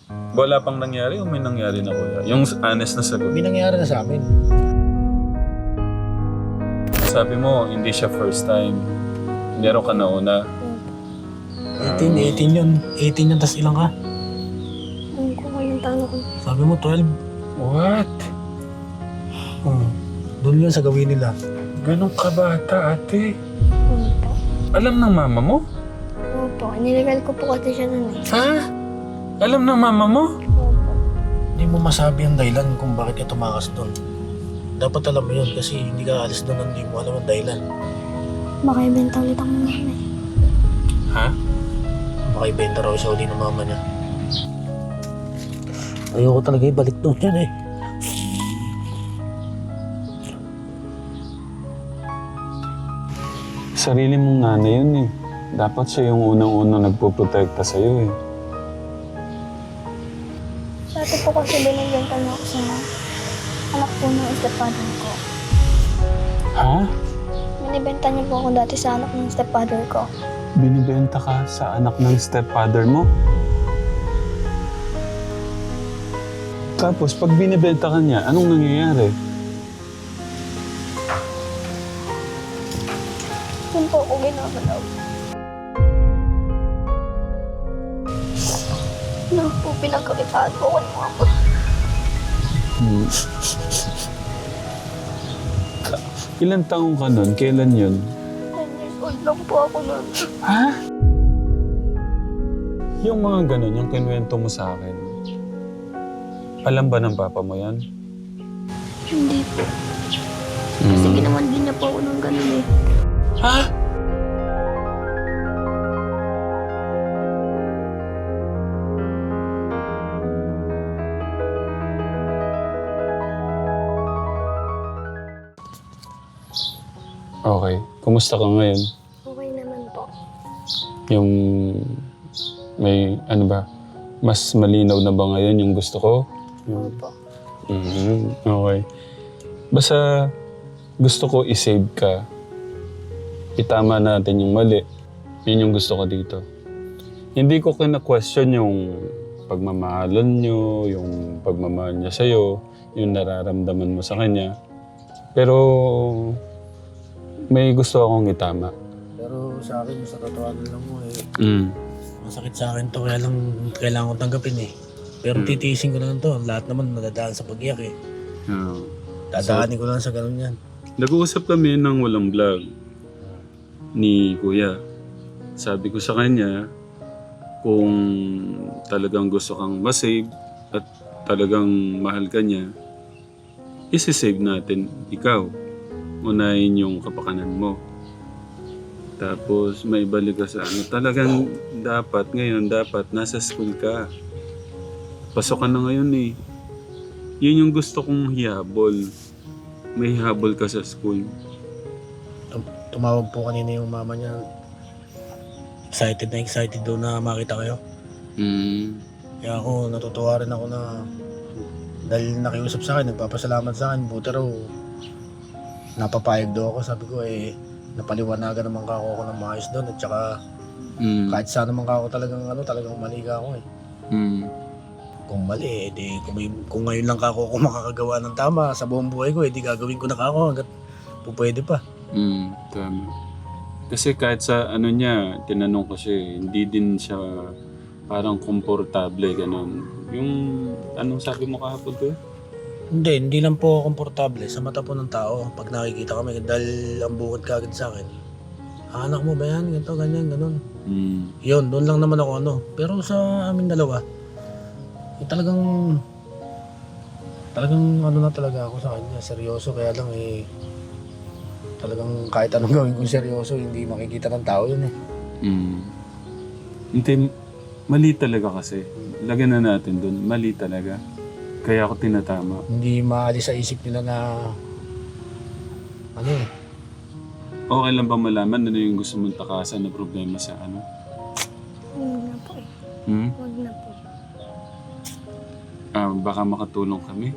Wala pang nangyari o may nangyari na kuya? Yung honest na sagot. May nangyari na sa amin. Sabi mo, hindi siya first time. Meron ka nauna. 18 yun. 18 yun, tas ilang ka? Ang ko kayong tano ko. Sabi mo 12. What? Doon yun sa gawin nila. Ganong kabata, ate. Opo. Alam ng mama mo? Opo. Inilegal ko po kasi siya nun eh. Ha? Alam ng mama mo? Opo. Hindi mo masabi ang dahilan kung bakit ka tumakas doon. Dapat alam mo yun kasi hindi ka alis doon hindi mo alam ang dahilan. Baka ibenta ulit ako ng mama eh. Ha? Baka ibenta raw siya uli ng mama niya. Ayoko talaga ibalik doon yan eh. Sarili mong nanay yun eh. Dapat siya yung unang-unang nagpoprotekta sa'yo eh. Dati po kasi binibenta niyo ako sa anak po ng stepfather ko. Ha? Binibenta niyo po ako dati sa anak ng stepfather ko. Binibenta ka sa anak ng stepfather mo? Tapos, pag binibenta ka niya, anong nangyayari? Yun po ako ginagalaw. Ano po pinagkakitaan po ako ng mama. Ilan taong ka nun? Kailan yun? 10 years old lang po ako nun. Ha? Yung mga ganun, yung kinuwento mo sa akin, alam ba ng papa mo yan? Hindi po. Kasi ginawan din niya po ako ng ganun eh. Ha? Okay. Kumusta ka ngayon? Okay naman po. Yung may ano ba? Mas malinaw na ba ngayon yung gusto ko? Opo. Okay. Basta gusto ko i-save ka. Itama natin yung mali. Yun yung gusto ko dito. Hindi ko kina-question yung pagmamahalan nyo, yung pagmamahal niya sa'yo, yung nararamdaman mo sa kanya. Pero may gusto akong itama. Pero sa akin, sa tatawanan lang mo eh. Masakit sa akin to, kaya lang kailangan ko tanggapin eh. Pero titiisin ko na lang to. Lahat naman nadadaan sa pag-iyak eh. Dadaanin ko lang sa ganun yan. Nag-uusap kami ng walang vlog ni Kuya. Sabi ko sa kanya, kung talagang gusto kang masave at talagang mahal ka niya, isi-save natin ikaw. Unahin yung kapakanan mo. Tapos may balik ka sa ano. Talagang dapat nasa school ka. Pasok ka na ngayon eh. Yun yung gusto kong hihabol. May hihabol ka sa school. Tumawag po kanina yung mama niya. Excited doon na makita kayo. Kaya ako, natutuwa rin ako na dahil nakiusap sa akin, nagpapasalamat sa akin, buti raw napapayag daw ako. Sabi ko napaliwanagan naman ako ng maayos doon at saka kahit saan naman ako talagang mali ka ako eh. Kung mali, kung ngayon lang ako makakagawa ng tama sa buong buhay ko, gagawin ko na ako hanggat pwede pa. Tama. Kasi kahit sa ano niya, tinanong ko siya, hindi din siya parang komportable, ganun. Yung, anong sabi mo kahapon ko? Hindi lang po komportable sa mata po ng tao. Pag nakikita kami, dahil ang bukod kagad sa akin, anak mo ba yan? Ganito, ganyan, ganun. Yun, doon lang naman ako Pero sa amin dalawa, talagang na talaga ako sa kanya. Seryoso, kaya lang talagang kahit anong gawin kong seryoso, hindi makikita ng tao yun eh. Hindi, mali talaga kasi. Lagyan na natin doon, mali talaga. Kaya ako tinatama. Hindi maalis sa isip nila na Okay lang ba malaman ano yung gusto mong takasan na problema sa ano? Huwag na po eh. Huwag na po. Baka makatulong kami.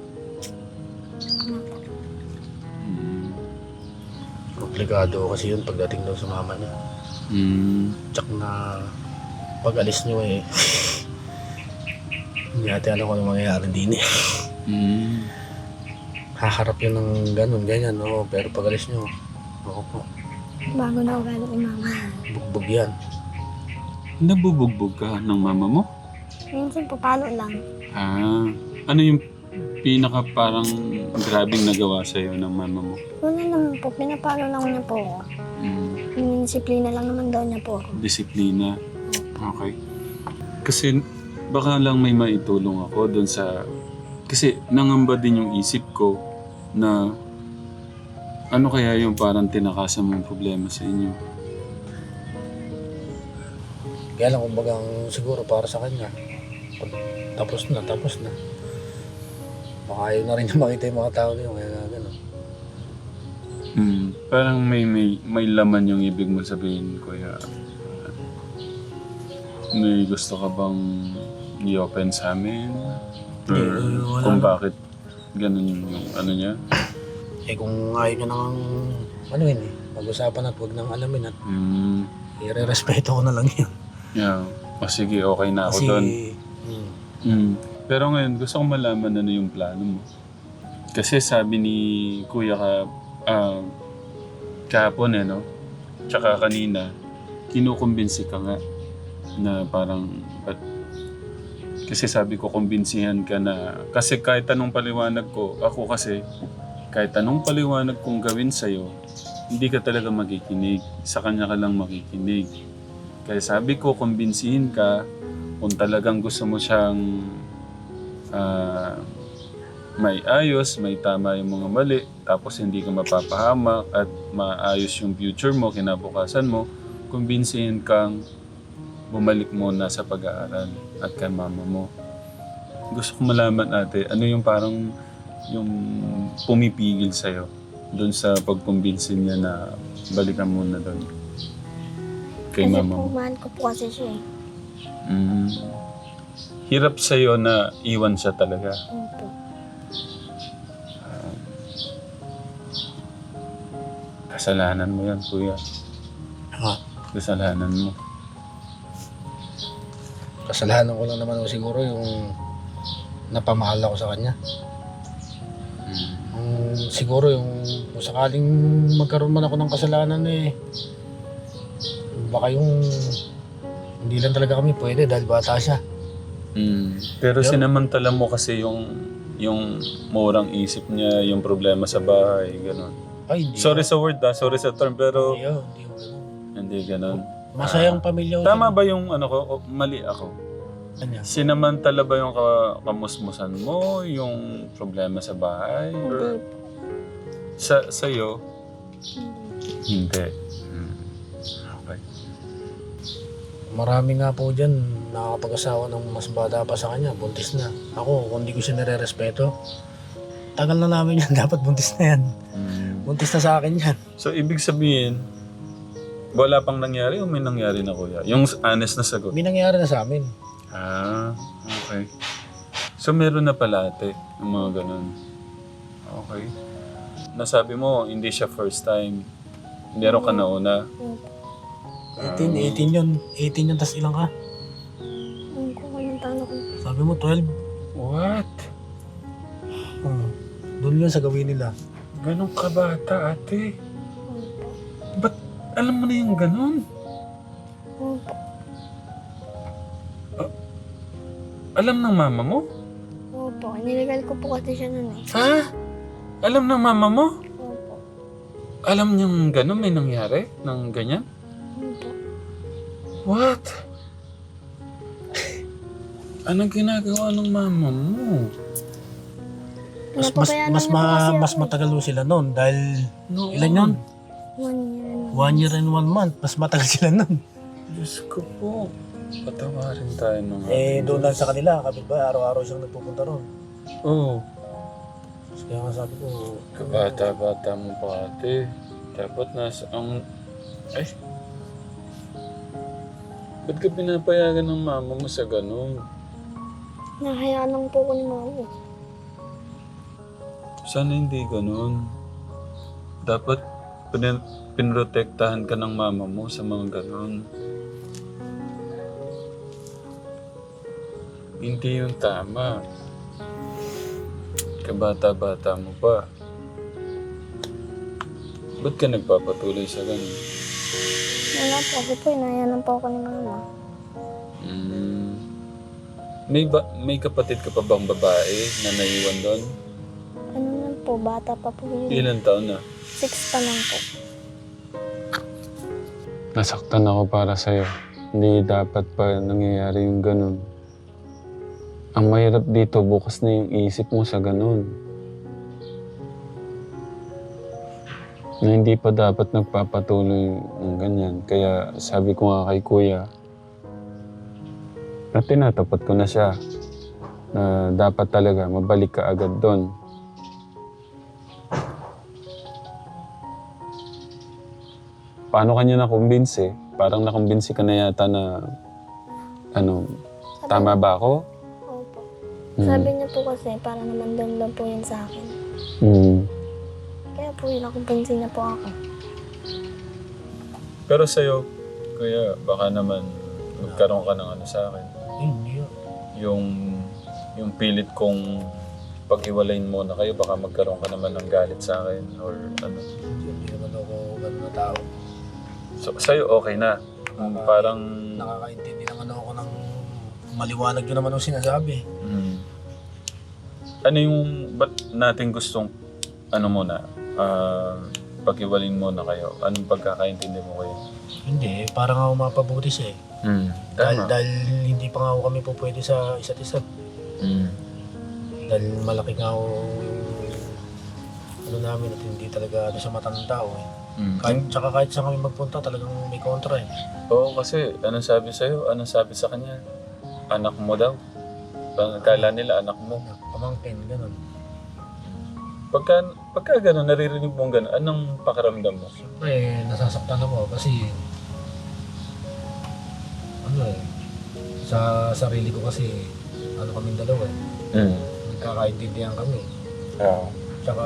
komplikado kasi yun pagdating daw sa mama niya. Tsak na pag alis niyo Hindi natin alam kung ano mangyayari din eh. Haharap yun ng ganun, ganyan, no? Pero pag alis nyo, ako po, Bago na ugali ni mama. bugbog yan. Nabubugbog ka ng mama mo? Minsan po, palo lang. Ano yung pinaka parang grabing nagawa sa'yo ng mama mo? Wala naman po, pinapalo lang niya po ako. Disiplina lang naman daw niya po ako. Disiplina. Okay. Kasi baka lang may maitulong ako doon sa... Kasi nangamba din yung isip ko na ano kaya yung parang tinakasan mong problema sa inyo. Kaya lang, kumbaga, siguro para sa kanya, pag tapos na. Baka ayaw na rin niya makita yung mga tao na yun, kaya gano'n. Parang may laman yung ibig mo sabihin, kuya. May gusto ka bang i-open sa amin? Or wala kung na. bakit ganun yung ano niya? Eh kung ayaw niya nang, ano yun eh, mag-usapan at huwag nang alamin at i-respeto ko na lang yun. Yeah. O sige, okay na ako doon. Pero ngayon, gusto kong malaman ano yung plano mo. Kasi sabi ni Kuya kahapon no? Tsaka kanina, kinukumbinsi ka nga na parang... kasi sabi ko, kumbinsihan ka na... Kasi kahit anong paliwanag ko, ako kasi, kahit anong paliwanag kong gawin sa'yo, hindi ka talaga makikinig. Sa kanya ka lang makikinig. Kaya sabi ko, kumbinsihin ka kung talagang gusto mo siyang may ayos, may tama yung mga mali, tapos hindi ka mapapahamak at maayos yung future mo, kinabukasan mo, kumbinsihin kang bumalik muna sa pag-aaral at kay mama mo. Gusto ko malaman ate, ano yung parang yung pumipigil sa'yo doon sa pagkumbinsin niya na balikan muna doon kay Kasi mama po, mo. mahal ko po kasi siya eh. Hirap sa'yo na iwan siya talaga. Opo. Kasalanan mo yan, kuya. Ha? Kasalanan mo. Kasalanan ko lang naman siguro yung napamahal ako sa kanya. Siguro yung kung sakaling magkaroon man ako ng kasalanan eh, baka yung hindi lang talaga kami pwede dahil bata siya. Pero sinamantala mo kasi yung murang isip niya, yung problema sa bahay, gano'n. Ay, hindi. Sorry sa word sorry sa term, pero Hindi yun, hindi yun. hindi gano'n. Masayang pamilya ko. Tama ba yung ano ko? O, mali ako. Kanya. Sinamantala ba yung kamusmusan mo, yung problema sa bahay? Or Hindi. sa'yo? Hindi. Okay. Marami nga po dyan nakakapag-asawa ng mas bata pa sa kanya, buntis na. Ako, kung hindi ko siya nire-respeto, tagal na namin yan, dapat buntis na yan. Buntis na sa akin yan. So, ibig sabihin, wala pang nangyari o may nangyari na, kuya? Yung honest na sagot. May nangyari na sa amin. Okay. So, meron na pala ate, yung mga ganun. Okay. Nasabi mo, hindi siya first time. Meron ka na una. Opo. 18 yun. 18 yun, tas ilang ka? Ang kukulang taon ako. Sabi mo, 12. What? Doon yun sa gawin nila. Ganun ka bata, ate. Opo. Ba't alam mo na yung ganun? Opo. Alam ng mama mo? Opo. Niligal ko po kasi siya nun eh. Ha? Alam ng mama mo? Opo. Alam niyang ganun may nangyari? Ng ganyan? Opo. What? Anong ginagawa ng mama mo? Napabayaan lang niya po kasi ako Mas eh. matagal mo sila noon dahil Noon. ilan yun? 1 year 1 year and and 1 month. Mas matagal sila noon. Diyos ko po. Patawarin tayo ng... Doon lang sa kanila, kapitbahay, araw-araw siyang nagpupunta ron. Oo. Kaya nga sabi ko, Kabata-bata mo pa ate. Dapat nasa ang... Ay. Ba't ka pinapayagan ng mama mo sa ganun? Nahayaan lang po ko ni mama. Sana hindi ganun. Dapat pinrotektahan ka ng mama mo sa mga ganun. Hindi yung tama. Kabata-bata mo pa. Ba't ka nagpapatuloy sa ganun? Wala po, kasi po, inayanan po ako ni mama. Mm. May kapatid ka pa bang babae na naiwan doon? Ano lang po, bata pa po yun. Ilan taon na? 6 pa lang po. Nasaktan ako para sa'yo. Hindi dapat pa nangyayari yung ganun. Ang mahirap dito, bukas na yung isip mo sa ganun. Na hindi pa dapat nagpapatuloy ng ganyan. Kaya sabi ko nga kay kuya, na tinatapat ko na siya, na dapat talaga mabalik ka agad doon. Paano kanya nakumbinsi? Parang nakumbinsi ka na yata na, tama ba ako? Opo. Sabi niya po kasi, para naman doon lang po yun sa akin. Mm. Kaya po yun, nakumpinsin niya po ako. Pero sa'yo, kuya, baka naman magkaroon ka ng ano sa akin. Hindi. Yung pilit kong pag-iwalayin mo na kayo, baka magkaroon ka naman ng galit sa akin or ano. Hindi naman ako ganun na tao. So, sa'yo okay na. Parang... Nakakaintindi naman ako ng maliwanag yun naman ang sinasabi. Ano yung... Ba't natin gustong... muna? Pag-iwalayin muna kayo. Anong pagkakaintindi mo kayo? Hindi, parang ako mapabuti siya eh. Dahil hindi pa nga ako kami po pwede sa isa't isa. Dahil malaki nga ako yung namin at hindi talaga siya matandang tao eh. Kahit saan kami magpunta talagang may kontra eh. Oo, kasi anong sabi sa'yo? Anong sabi sa kanya? Anak mo daw. Kala nila anak mo. Pamangkin, gano'n. Pagka gano'n, naririnig mong gano'n, anong pakiramdam mo? Siyempre, nasasaktan ako kasi sa sarili ko kasi kaming dalawa eh. Nagkakaintindihan kami. Tsaka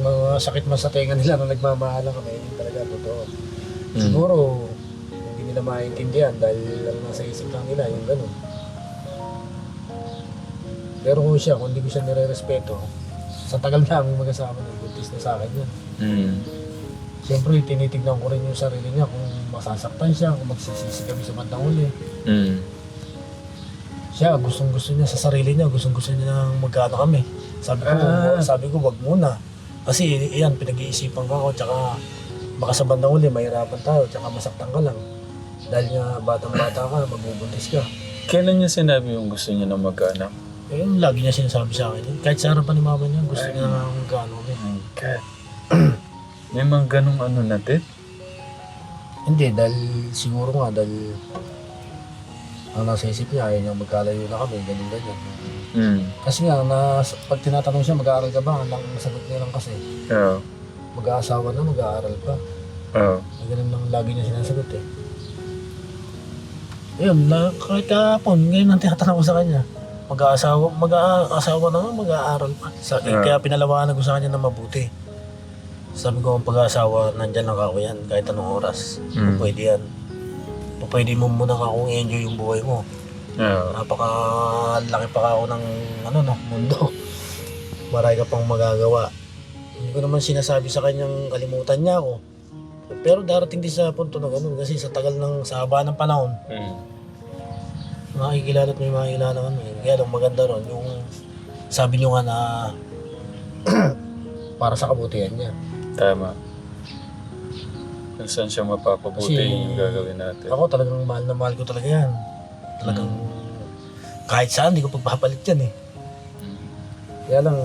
mga sakit man sa tenga nila na nagmamahalan kami, yun talaga totoo. Siguro, hindi nila maintindihan dahil lang nasa isip lang nila yung gano'n. Pero kung hindi ko siya nire-respeto, sa tagal namin mag-asama, nagbuntis na sa akin yan. Siyempre, tinitignan ko rin yung sarili niya kung masasaktan siya, kung magsisisi kami sa bandang uli. Siya, gustong-gusto niya sa sarili niya, gustong-gusto niya nang magkano kami. Sabi ko, wag muna. Kasi yan, pinag-iisipan ko ako, tsaka baka sa bandang uli, mahirapan tayo, tsaka masaktan ka lang. Dahil nga, batang-bata ka, magbubuntis ka. Kailan niya sinabi yung gusto niya na magkaanak? Eh, lagi niya sinasabi sa akin. Kahit sa harapan ni mama niya, gusto niya na magkano kami. May mga ganong natin? Hindi, dahil siguro nga, dahil ang nasa isip niya, ayaw niya magkalayo na kami, ganyan-ganyan. Kasi nga, pag tinatanong siya, mag-aaral ka ba? Ang sagot niya lang kasi, mag-aasawa na, mag-aaral pa. Ganun lang lagi niya sinasagot eh. Ayun, kahit kahapon, ngayon ang tinatanong ko sa kanya, mag-aasawa na nga, mag-aaral pa. Kaya pinalawanan ko sa kanya na mabuti. Sabi ko, ang pag-aasawa, nandyan lang ako yan, kahit anong oras. Pwede yan. Pwede mo muna ka kung enjoy yung buhay mo. Napaka-laki pa ako ng mundo. Marami ka pang magagawa. Hindi ko naman sinasabi sa kanyang kalimutan niya ako. Pero darating din sa punto na ganun kasi sa haba ng panahon, makikilala at may makikilala ka nun. Kaya lang maganda ron, yung sabi niyo nga na para sa kabutihan niya. Tama. Kung saan siya mapapabuti Kasi yung gagawin natin. Ako talagang mahal na mahal ko talaga yan. Talagang kahit saan, hindi ko pagpapalit yan eh. Kaya lang,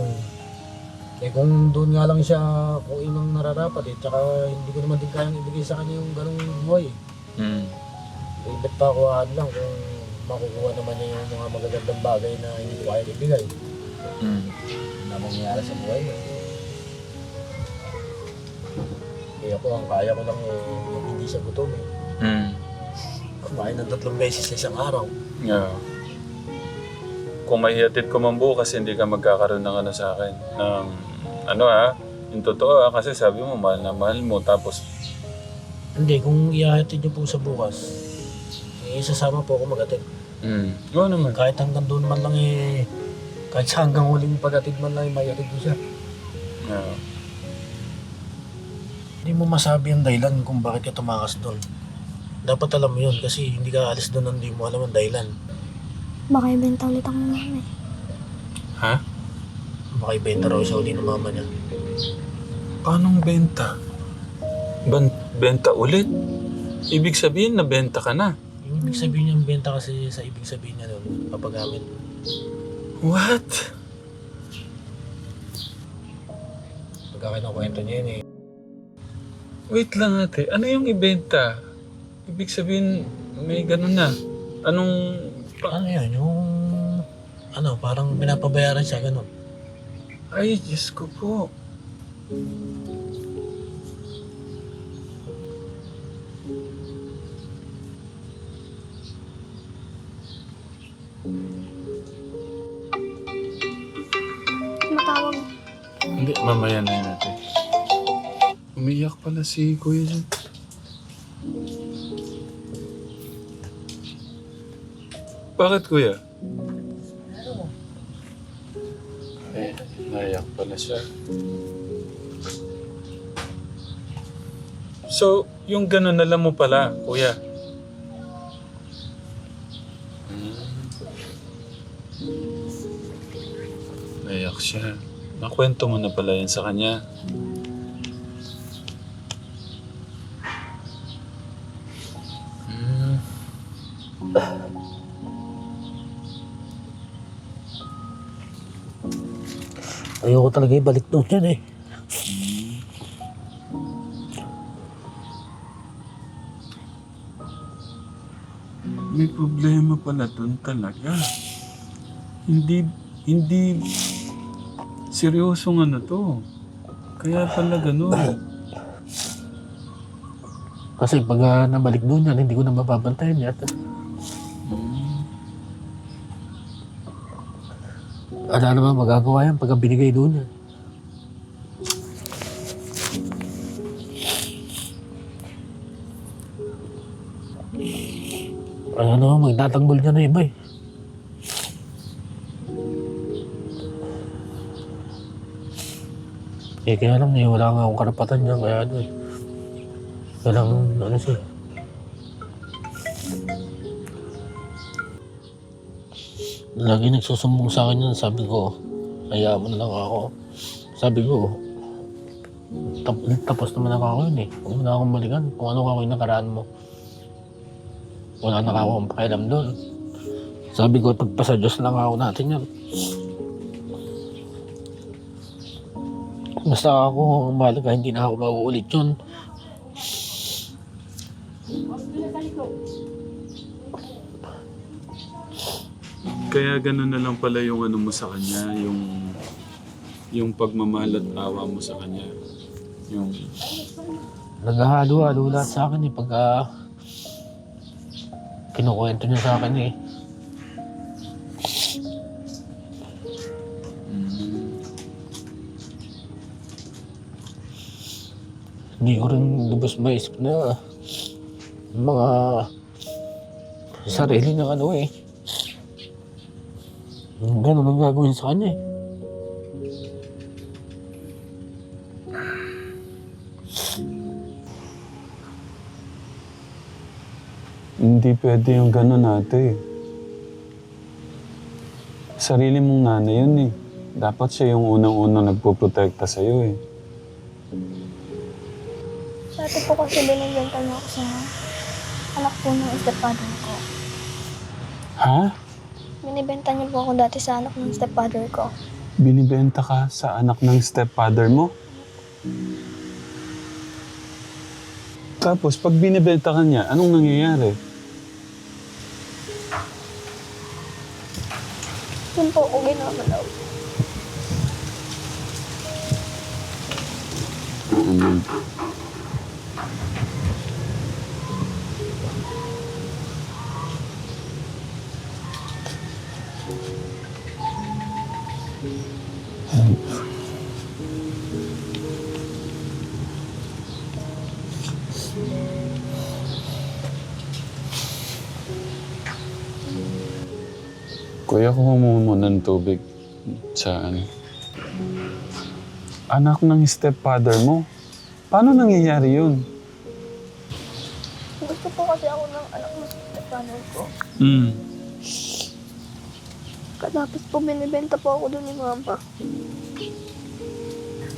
kung doon nga lang siya, kung inang nararapat eh, tsaka hindi ko naman din kayang ibigay sa kanya yung ganong buhay. Ibig pa ako lang kung makukuha naman niya yung mga magagandang bagay na hindi ko kaya ibigay. Na mangyayari sa buhay mo. Kaya ako, ang kaya ko lang eh, yung hindi siya gutom eh. Kumain ng 3 beses sa isang araw. Kung may hihatid ko man bukas, hindi ka magkakaroon ng sa akin. Yung totoo kasi sabi mo, mahal na mahal mo, tapos... Hindi, kung ihahatid niyo po sa bukas, isasama po ako mag-atid. Oo naman. Kahit hanggang doon man lang kahit sa hanggang huling pag-atid man lang may atid mo siya. Oo. Hindi mo masabi ang dahilan kung bakit ka tumakas doon. Dapat alam mo yun kasi hindi ka alis doon hindi mo alam ang dahilan. Baka ibenta ulit ako ng mama eh. Ha? Baka ibenta raw siya uli ng mama niya. Paanong benta? Benta ulit? Ibig sabihin na benta ka na. Yung ibig sabihin niya benta kasi sa ibig sabihin niya doon, papagamit. What? Pagkakin ng kwento niya yun eh. Wait lang ate, ano yung ibenta? Ibig sabihin may ganun na. Anong... Ano yun? Yung... parang pinapabayaran siya, ganun. Ay, Diyos ko po. Matawag. Hindi, mamaya na yun ate. Umiyak pala si Kuya dyan. Bakit Kuya? Naiyak pala siya. So, yung gano'n alam mo pala, Kuya. Naiyak siya. Nakwento mo na pala yan sa kanya. Ayoko talaga ibalik doon yan eh. May problema pala doon talaga. Hindi seryosong ano to. Kaya pala gano'n. Kasi pag nabalik doon yan, hindi ko na mababantayan yata. Ano naman magagawa yan pagka binigay doon yan. Ano naman magtatanggol niya na iba eh. Kaya lang wala nga akong karapatan niya kaya ano eh. Kailangan siya. Lagi nagsusumbong sa akin yan. Sabi ko, hayaan mo na lang ako. Sabi ko, tapos naman ako yun eh. Huwag mo na akong balikan. Kung ano ako yung nakaraan mo. Wala na ako akong pakialam doon. Sabi ko, pagpasa Diyos lang ako natin yan. Basta ako, mahalaga, hindi na ako mauulit yun. Kaya gano'n na lang pala yung ano mo sa kanya, yung pagmamahal at awa mo sa kanya. Yung... Naghahalo-halo lahat sa akin eh. Pagka kinukwento niya sa akin eh. Hindi ko rin lubos maisip na mga sarili ng ano eh. Ganun ang gagawin sa kanya eh. Hindi pwede yung gano'n ate. Sarili mong nanay yun eh. Dapat siya yung unang-unang nagpoprotekta sa'yo eh. Dati po kasi binibenta niyo ako sa anak po ng stepfather ko. Ha? Binibenta niyo po ako dati sa anak ng stepfather ko. Binibenta ka sa anak ng stepfather mo? Tapos, pag binibenta ka niya, anong nangyayari? Yun po ako ginagalaw. Kuya, kuha mo muna ng tubig sa ano. Anak ng stepfather mo. Paano nangyayari yun? Gusto po kasi ako ng anak ng stepfather ko. Hmm. Katapos po binibenta po ako doon ni mama.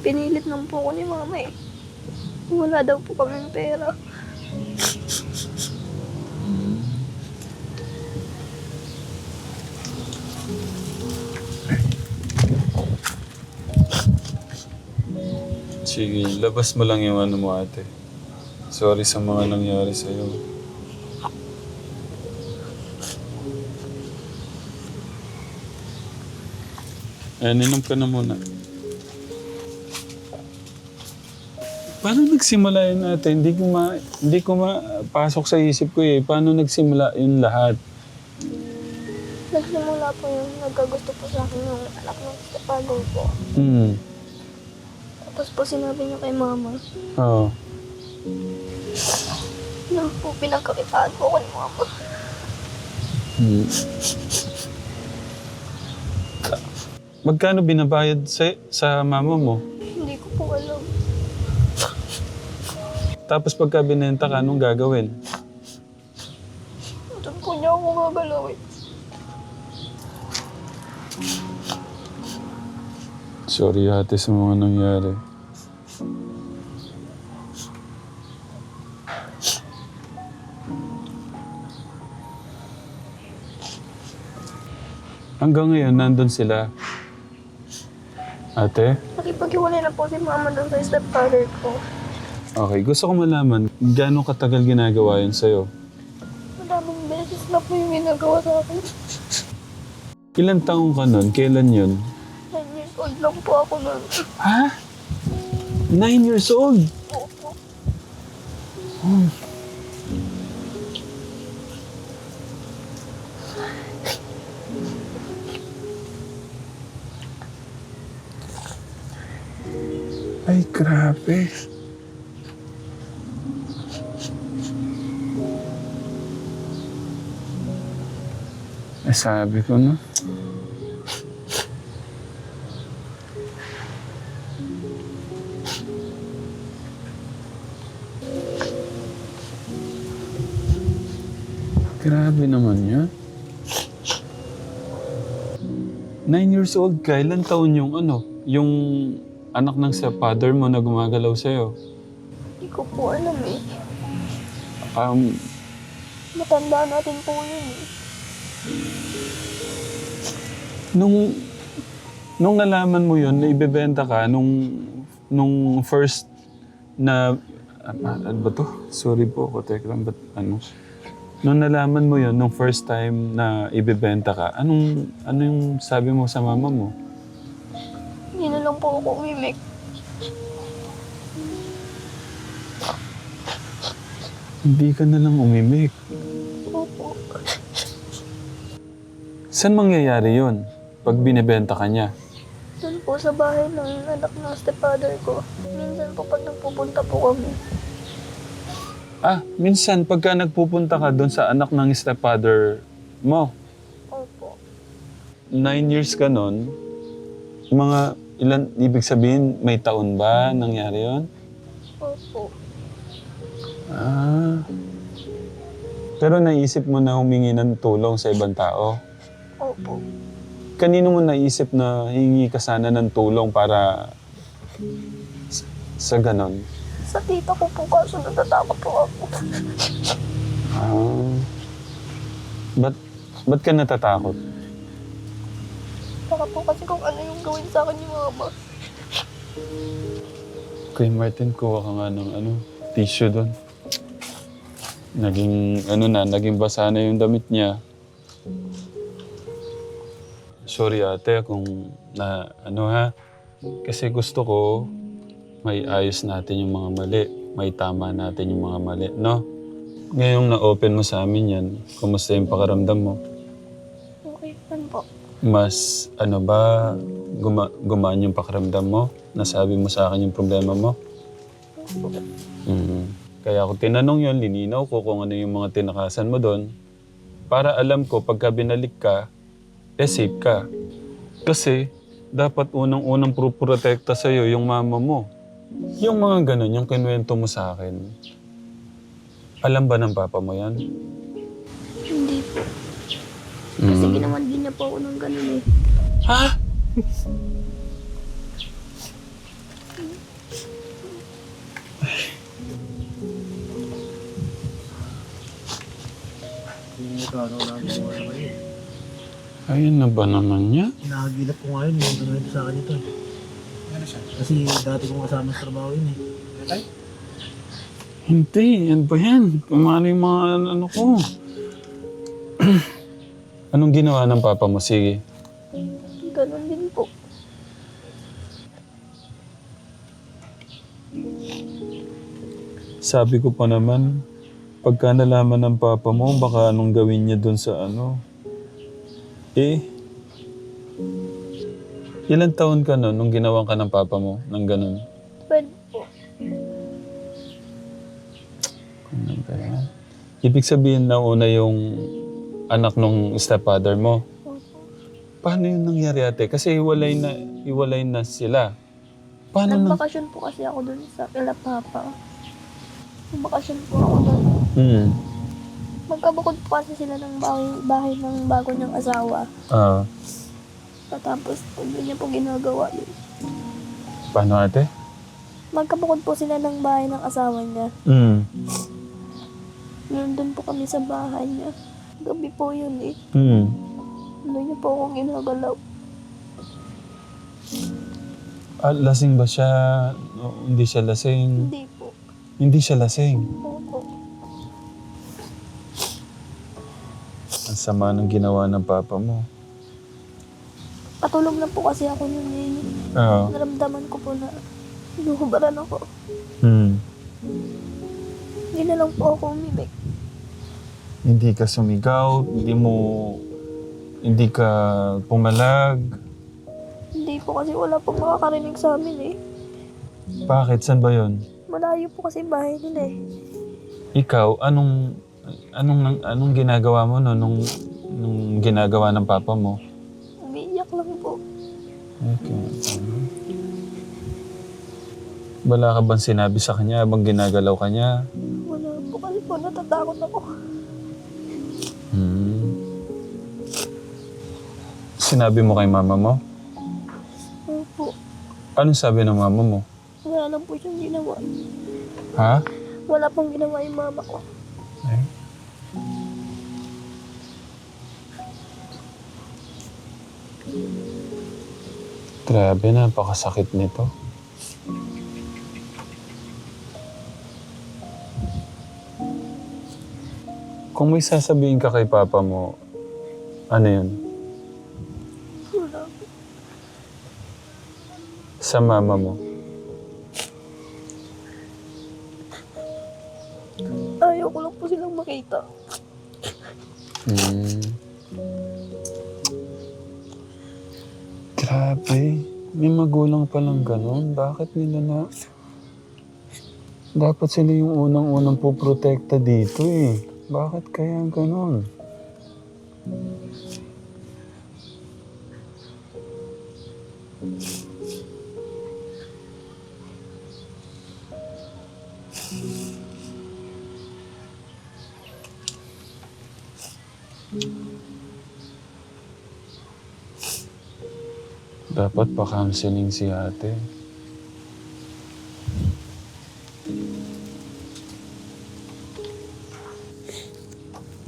Pinilit lang po ako ni mama eh. Wala daw po kaming pera. Sige, labas mo lang yung ano mo, ate. Sorry sa mga nangyari sa'yo. Inom ka na muna. Paano nagsimula yun, ate? Hindi ko mapasok sa isip ko eh. Paano nagsimula yun lahat? Nagsimula po yung nagkagusto po sa akin yung anak ng stepfather ko. Hmm. Tapos po sinabi niya kay mama Oo. na po pinagkakitaan po ako ni mama. Hmm. Magkano binabayad sa mama mo? Hindi ko po alam. Tapos pagka binenta ka, anong gagawin? Doon po niya ako gagalawin. Sorry ate sa mga nangyari. Hanggang ngayon, nandun sila. Ate? Nakipag-iwalay na po si mama doon sa stepfather ko. Okay, gusto ko malaman, gaano katagal ginagawa yun sa'yo? Madaming beses na po yung ginagawa sa akin. Ilan taong ka nun? Kailan yun? 9 years old lang po ako nun. Ha? 9 years old? Opo. Ay, grabe. Sabi ko, no? Grabe naman yun. 9 years old ka, ilan taon yung ano? Yung anak ng stepfather mo na gumagalaw sa'yo? Hindi ko po alam eh. Matanda natin po yun eh. Nung nalaman mo yun, na ibebenta ka, nung first na, ano ba to? Sorry po, Tekram, but ano? Nung nalaman mo yun, nung first time na ibebenta ka, ano yung sabi mo sa mama mo? Hindi na lang po ako umimik. Hindi ka na lang umimik. Opo. Saan mangyayari yun pag binibenta ka niya? Doon po sa bahay ng anak ng stepfather ko. Minsan po pag nagpupunta po kami. Minsan pagka nagpupunta ka doon sa anak ng stepfather mo, Opo. 9 years ka nun, mga ilan, ibig sabihin, may taon ba nangyari yun? Opo. Pero naisip mo na humingi ng tulong sa ibang tao? Opo. Kanino mo naisip na hingi ka sana ng tulong para sa ganon? Sa tita ko po kaso natatakot po ako. Ba't ka natatakot? Baka po kasi kung ano yung gawin sa akin ni mama. Kuya Martin, kuha ka nga ng tissue doon. Naging basa na yung damit niya. Sorry ate kung kasi gusto ko may ayos natin yung mga mali. May tama natin yung mga mali, no? Ngayong na-open mo sa amin yan, kumusta yung pakaramdam mo? Okay man po. Mas, gumaan yung pakaramdam mo? Nasabi mo sa akin yung problema mo? Kaya ako tinanong yun, lininaw ko kung ano yung mga tinakasan mo doon. Para alam ko, pagka binalik ka, safe ka. Kasi, dapat unang-unang protekta sa'yo yung mama mo. Yung mga ganun, yung kinuwento mo sa akin. Alam ba ng papa mo yan? Hindi po. Kasi ginawan din niya po ako ng ganun eh. Ha? Yung ano na ginawa sa kanya. Ayun na ba naman niya? Nakagilap ko ngayon yung gagawin sa akin ito eh. Ano siya? Kasi dati kong kasama sa trabaho yun eh. Hindi, yan ba yan? Kumano yung mga ano ko? Anong ginawa ng papa mo? Sige. Ganun din po. Sabi ko pa naman, pagka nalaman ng papa mo, baka anong gawin niya dun sa ano. Ilan taon ka nun nung ginawan ka ng papa mo ng ganun? Pwede po. Ano ba yan? Ibig sabihin na una yung anak nung stepfather mo. Paano yun nangyari ate? Kasi iwalay na sila. Paano na? Nagbakasyon po kasi ako dun sa kila papa. Nagbakasyon po ako dun. Magkabukod po kasi sila ng bahay ng bago niyang asawa. Tapos, doon niya po ginagawa yun. Paano ate? Magkabukod po sila ng bahay ng asawa niya. Doon po kami sa bahay niya. Gabi po yun eh. Doon niya po akong ginagalaw. Lasing ba siya? O, hindi siya lasing? Hindi po. Hindi siya lasing. Opo. Ang sama ng ginawa ng papa mo. Patulog na po kasi ako yun eh. Oo. Naramdaman ko po na hinuhubaran ako. Hindi na lang po ako umimik. Hindi ka sumigaw, hindi ka pumalag. Hindi po kasi wala pong makakarinig sa amin eh. Bakit? Saan ba yun? Malayo po kasi bahay nila eh. Ikaw, anong ginagawa mo no, nung ginagawa ng papa mo? Umiiyak lang po. Okay. Wala ka bang sinabi sa kanya habang ginagalaw ka niya? Wala po kasi po natatakot ako. Sinabi mo kay mama mo? Opo. Anong sabi ng mama mo? Wala lang po siyang ginawa. Ha? Wala pong ginawa yung mama ko. Eh? Grabe, napakasakit nito. Kung may sasabihin ka kay papa mo, ano yun? Wala po. Sa mama mo? Ayaw ko lang po silang makita. Grabe. May magulang palang ganun. Bakit nila na... Dapat sila yung unang-unang poprotekta dito eh. Bakit kaya ganun? Dapat pa-counseling si ate.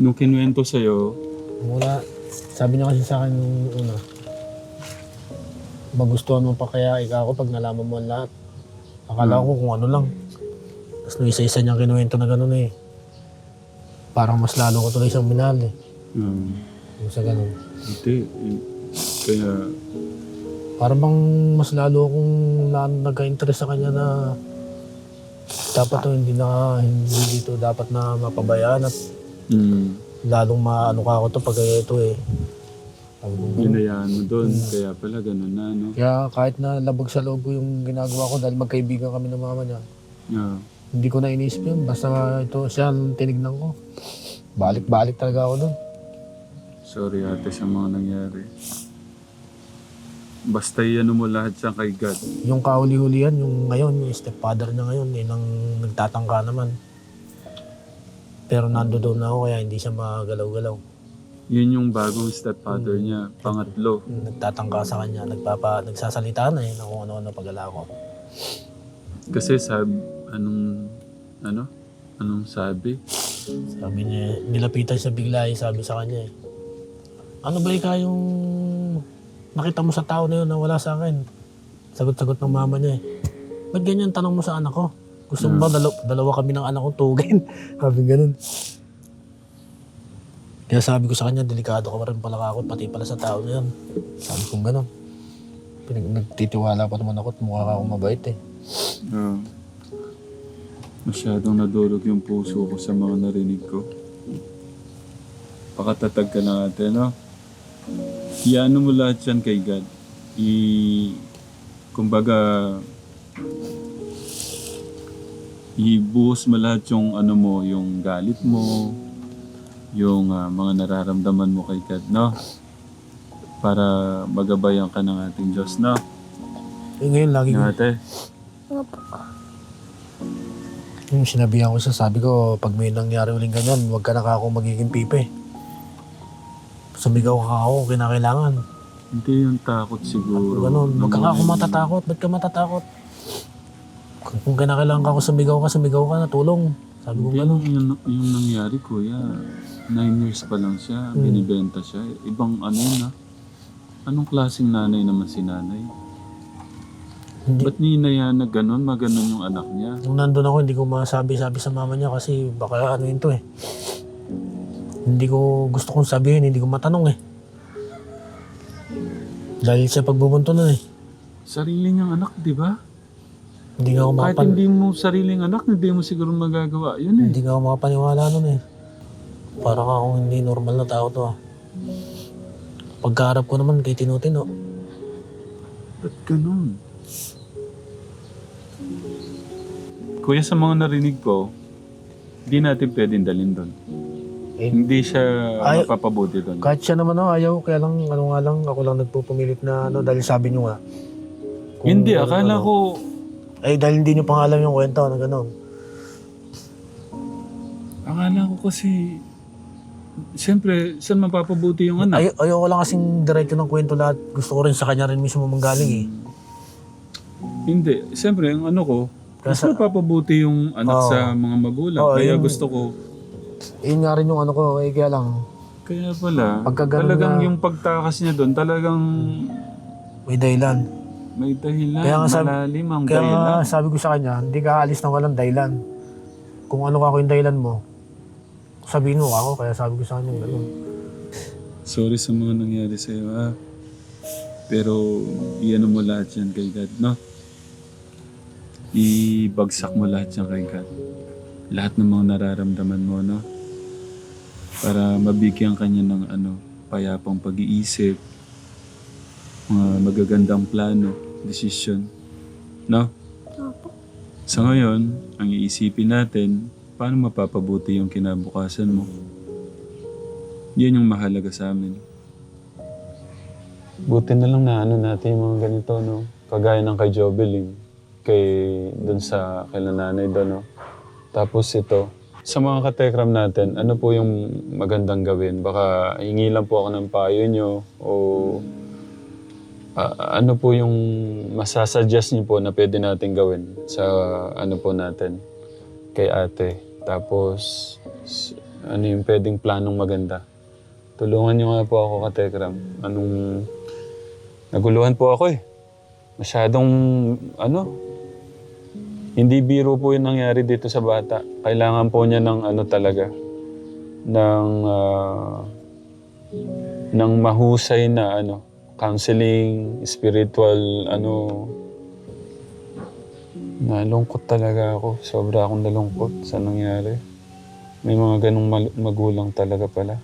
Nung kinuwento sa'yo, Mula, sabi niya kasi sa akin nung una, magustuhan mo pa kaya ikaw ako pag nalaman mo ang lahat. Akala ko kung ano lang. Tapos nung isa-isa niyang kinuwento na gano'n eh. Parang mas lalo ko tuloy siyang minahal eh. Yung sa gano'n. hindi. Kaya, Parang bang mas lalo akong nagka-interest sa kanya na dapat to hindi dito dapat na mapabayaan at lalong maano ka ako to pag ito eh. hinayaan mo doon. Kaya pala ganun na, no? Kaya kahit na labag sa loob ko yung ginagawa ko dahil magkaibigan kami ng mama niya, hindi ko na iniisip yun. Basta ito siya ang tinignan ko. Balik-balik talaga ako doon. Sorry ate sa mga nangyari. Basta ano mo lahat siya kay God. Yung kahuli-hulihan, yung ngayon, yung stepfather niya ngayon, yun ang nagtatangka naman. Pero nandoon na ako kaya hindi siya magalaw-galaw. Yun yung bagong stepfather niya, pangatlo. Nagtatangka sa kanya, nagsasalita na eh, na kung ano-ano pag-ala ko. Kasi anong sabi? Sabi niya, nilapitan siya bigla eh, sabi sa kanya eh. Ano ba ikaw yung nakita mo sa tao na yun na wala sa akin? Sagot-sagot ng mama niya eh. Ba't ganyan tanong mo sa anak ko? Gusto mo ba dalawa kami ng anak ko tugin? Sabi ganun. Kaya sabi ko sa kanya, delikado ka pa rin pala ako, pati pala sa tao na yun. Sabi ko ganun. Nagtitiwala pa naman ako at mukha ka akong mabait eh. Masyadong nadurog yung puso ko sa mga narinig ko. Pakatatag ka na ate, no? Iano mo lahat yan kay God. Kumbaga, ibuhos mo lahat yung yung galit mo, yung mga nararamdaman mo kay God, no? Para magabayan ka ng ating Diyos, no? Eh ngayon lagi ko, Ate, Opo. yung sinabihan ko siya, sabi ko, pag may nangyari uling ganyan, huwag ka na ako magiging pipe. Sumigaw ka ako, kinakailangan. hindi yung takot siguro. Ganun, huwag ka ako matatakot, ba't ka matatakot? Kung kinakailangan ka ako, sumigaw ka na, tulong. Sabi ko Hindi ganun. yung nangyari, kuya. 9 years pa lang siya, binibenta siya. Ibang yun. Anong klaseng nanay naman si nanay? Hindi. Ba't ninaya na ganun, maganon yung anak niya? Nung nandun ako, hindi ko masabi-sabi sa mama niya kasi baka ano yun to eh. Hindi ko gusto kong sabihin, hindi ko matanong eh. Dahil siya pagbubunto na eh. Sarili niyang anak, di ba? Hindi nga ako Kahit hindi mo sariling anak, hindi mo siguro magagawa. Yun eh. Hindi nga ako makapaniwala nun eh. Parang akong hindi normal na tao to ah. Pagkaharap ko naman kay Tinutino. Ba't ganun? Kuya, sa mga narinig ko, hindi natin pwedeng dalhin doon. Eh, Hindi siya Ay- mapapabuti doon. kahit siya naman ayaw, kaya lang ako lang nagpupumilit na dahil sabi niyo nga. Hindi, akala ko, Dahil hindi niyo pa nga alam yung kwento na gano'n. akala ko kasi, siyempre, saan mapapabuti yung anak? Ayoko lang kasing diretso ng kwento lahat. Gusto ko rin sa kanya rin mismo manggaling eh. Hindi, siyempre, ang ko, mas Kasi- mapapabuti yung anak Oo. sa mga magulang. Oo, Kaya yun. gusto ko, Yun nga rin yung ko, kaya lang kaya pala, Pagka ganun talagang na- yung pagtakas niya doon, talagang may dahilan. may dahilan, Kaya nga malalim ang Kaya dahilan. nga sabi ko sa kanya, hindi ka alis na walang dahilan. Kung ano ako yung dahilan mo, sabihin mo ako, kaya sabi ko sa kanya gano'n. Sorry sa mga nangyari sa'yo, ha? Pero, iano mo lahat yan kay God, no? Ibagsak mo lahat yan kay God. Lahat ng mga nararamdaman mo, no? Para mabigyan kanya ng payapang pag-iisip, mga magagandang plano, desisyon, no? Opo. Sa ngayon, ang iisipin natin, paano mapapabuti yung kinabukasan mo? Yan yung mahalaga sa amin. Buti na lang na natin yung mga ganito, no? Kagaya ng kay Jobeling, dun sa kay nanay doon, no? Tapos ito, sa mga katekram natin, ano po yung magandang gawin? Baka hingi lang po ako ng payo nyo o ano po yung masasuggest niyo po na pwede natin gawin sa po natin kay ate. Tapos ano yung pwedeng planong maganda? Tulungan niyo nga po ako, katekram. Naguluhan po ako eh. Masyadong hindi biro po yung nangyari dito sa bata. Kailangan po niya ng talaga. Ng mahusay na counseling, spiritual, nalungkot talaga ako. Sobra akong nalungkot sa nangyari. May mga ganong magulang talaga pala.